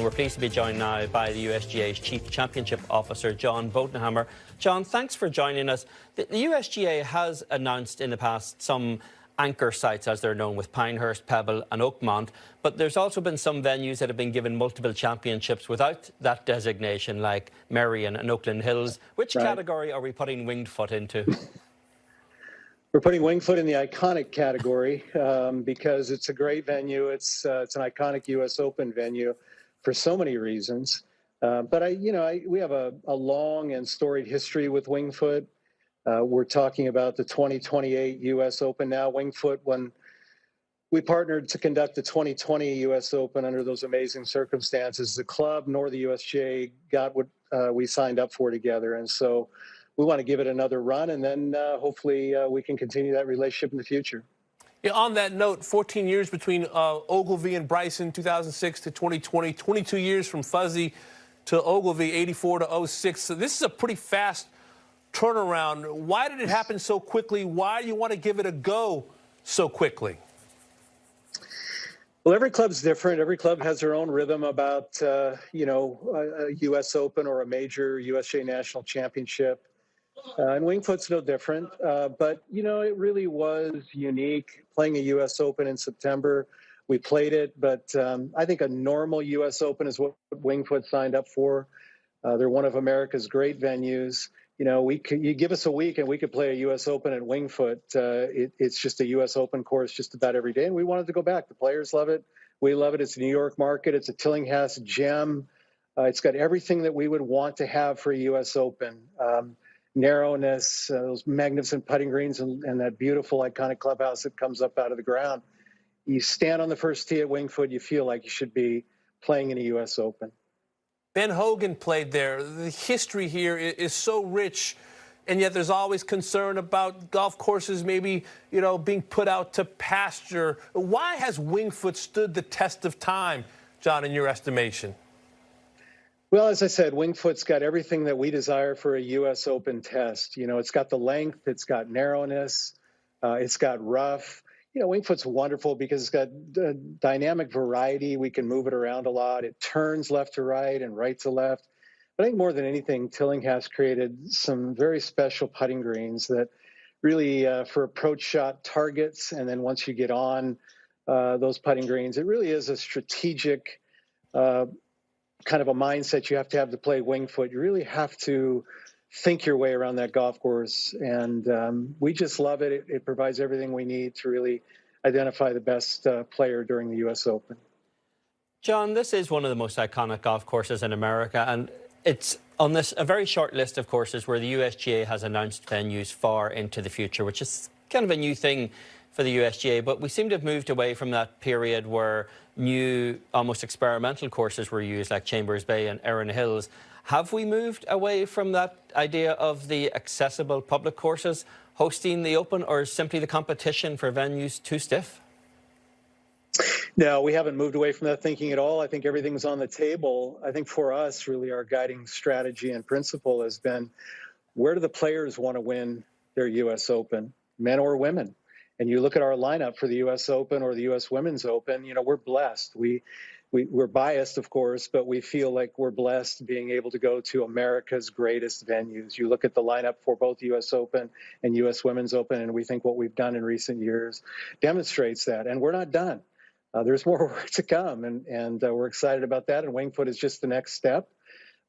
We're pleased to be joined now by the USGA's Chief Championship Officer, John Bodenhamer. John, thanks for joining us. The USGA has announced in the past some anchor sites, as they're known, with Pinehurst, Pebble and Oakmont, but there's also been some venues that have been given multiple championships without that designation, like Merrion and Oakland Hills. Which category are we putting Winged Foot into? We're putting Winged Foot in the iconic category because it's a great venue. It's an iconic U.S. Open venue for so many reasons. But we have a long and storied history with Winged Foot. We're talking about the 2028 U.S. Open now. Winged Foot, when we partnered to conduct the 2020 U.S. Open under those amazing circumstances, the club nor the USGA got what we signed up for together. And so we want to give it another run, and then hopefully we can continue that relationship in the future. Yeah, on that note, 14 years between Ogilvy and Bryson, 2006 to 2020, 22 years from Fuzzy to Ogilvy, 84 to 06. So this is a pretty fast turnaround. Why did it happen so quickly? Why do you want to give it a go so quickly? Well, every club's different. Every club has their own rhythm about, a U.S. Open or a major USGA National Championship. And Winged Foot's no different. But, it really was unique playing a U.S. Open in September. We played it, but I think a normal U.S. Open is what Winged Foot signed up for. They're one of America's great venues. You give us a week and we could play a U.S. Open at Winged Foot. It's just a U.S. Open course just about every day, and we wanted to go back. The players love it. We love it. It's a New York market. It's a Tillinghast gem. It's got everything that we would want to have for a U.S. Open. Narrowness, those magnificent putting greens, and that beautiful, iconic clubhouse that comes up out of the ground. You stand on the first tee at Winged Foot, you feel like you should be playing in a U.S. Open. Ben Hogan played there. The history here is so rich, and yet there's always concern about golf courses maybe, being put out to pasture. Why has Winged Foot stood the test of time, John, in your estimation? Well, as I said, Winged Foot's got everything that we desire for a U.S. Open test. It's got the length, it's got narrowness, it's got rough. Winged Foot's wonderful because it's got dynamic variety. We can move it around a lot. It turns left to right and right to left. But I think more than anything, Tillinghast created some very special putting greens that really, for approach shot targets, and then once you get on those putting greens, it really is a strategic kind of a mindset you have to play Winged Foot. You really have to think your way around that golf course, and we just love it. It provides everything we need to really identify the best player during the U.S. Open. John, this is one of the most iconic golf courses in America, and it's on a very short list of courses where the USGA has announced venues far into the future, which is kind of a new thing for the USGA, but we seem to have moved away from that period where new, almost experimental courses were used, like Chambers Bay and Erin Hills. Have we moved away from that idea of the accessible public courses hosting the Open, or is simply the competition for venues too stiff? No, we haven't moved away from that thinking at all. I think everything's on the table. I think for us, really, our guiding strategy and principle has been, where do the players want to win their U.S. Open, men or women? And you look at our lineup for the U.S. Open or the U.S. Women's Open, we're blessed. We're biased, of course, but we feel like we're blessed being able to go to America's greatest venues. You look at the lineup for both U.S. Open and U.S. Women's Open, and we think what we've done in recent years demonstrates that. And we're not done. There's more work to come, and we're excited about that. And Winged Foot is just the next step.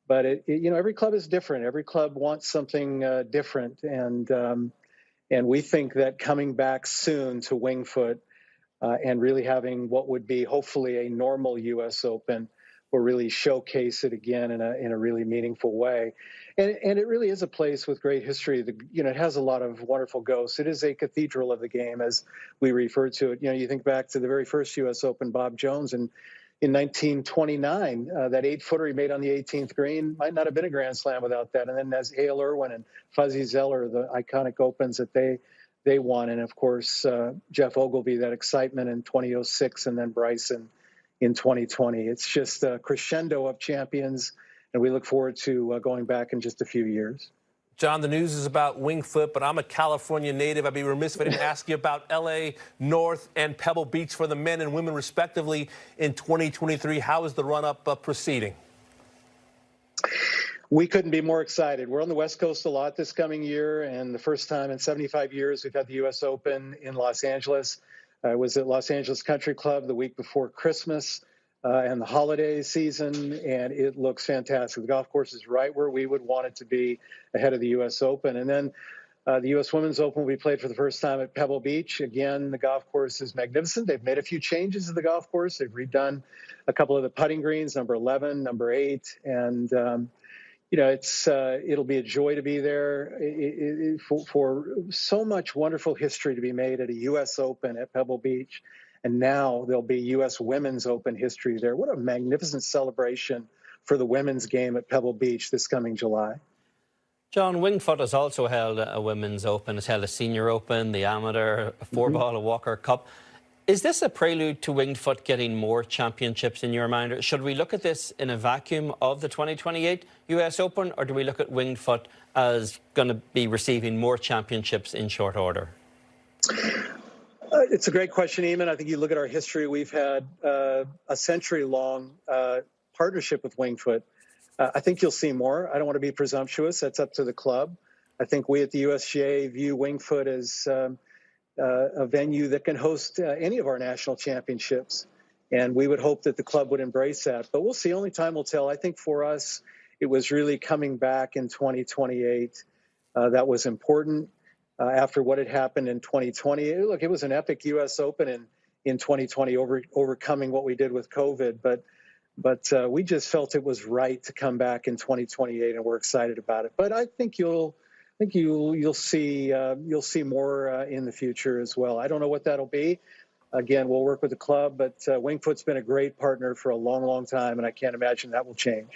But every club is different. Every club wants something different, and we think that coming back soon to Winged Foot and really having what would be hopefully a normal U.S. Open will really showcase it again in a really meaningful way. And it really is a place with great history. It has a lot of wonderful ghosts. It is a cathedral of the game, as we refer to it. You think back to the very first U.S. Open, Bob Jones, and in 1929, that 8-footer he made on the 18th green might not have been a Grand Slam without that. And then as Hale Irwin and Fuzzy Zoeller, the iconic Opens that they won. And, of course, Jeff Ogilvy, that excitement in 2006, and then Bryson in 2020. It's just a crescendo of champions, and we look forward to going back in just a few years. John, the news is about Winged Foot, but I'm a California native. I'd be remiss if I didn't ask you about L.A. North and Pebble Beach for the men and women, respectively, in 2023. How is the run-up proceeding? We couldn't be more excited. We're on the West Coast a lot this coming year, and the first time in 75 years we've had the U.S. Open in Los Angeles. I was at Los Angeles Country Club the week before Christmas and the holiday season, and it looks fantastic. The golf course is right where we would want it to be ahead of the U.S. Open. And then the U.S. Women's Open will be played for the first time at Pebble Beach. Again, the golf course is magnificent. They've made a few changes to the golf course. They've redone a couple of the putting greens, number 11, number 8, and it'll be a joy to be there for so much wonderful history to be made at a U.S. Open at Pebble Beach. And now there'll be U.S. Women's Open history there. What a magnificent celebration for the women's game at Pebble Beach this coming July. John, Winged Foot has also held a Women's Open. It's held a Senior Open, the Amateur, a four-ball, a Walker Cup. Is this a prelude to Winged Foot getting more championships in your mind? Should we look at this in a vacuum of the 2028 US Open, or do we look at Winged Foot as going to be receiving more championships in short order? It's a great question, Eamon. I think you look at our history, we've had a century-long partnership with Winged Foot. I think you'll see more. I don't want to be presumptuous. That's up to the club. I think we at the USGA view Winged Foot as a venue that can host any of our national championships. And we would hope that the club would embrace that. But we'll see. Only time will tell. I think for us, it was really coming back in 2028 that was important after what had happened in 2020. Look, it was an epic U.S. Open in 2020, overcoming what we did with COVID. But we just felt it was right to come back in 2028, and we're excited about it. But I think you'll see more in the future as well. I don't know what that'll be. Again, we'll work with the club, but Winged Foot's been a great partner for a long, long time, and I can't imagine that will change.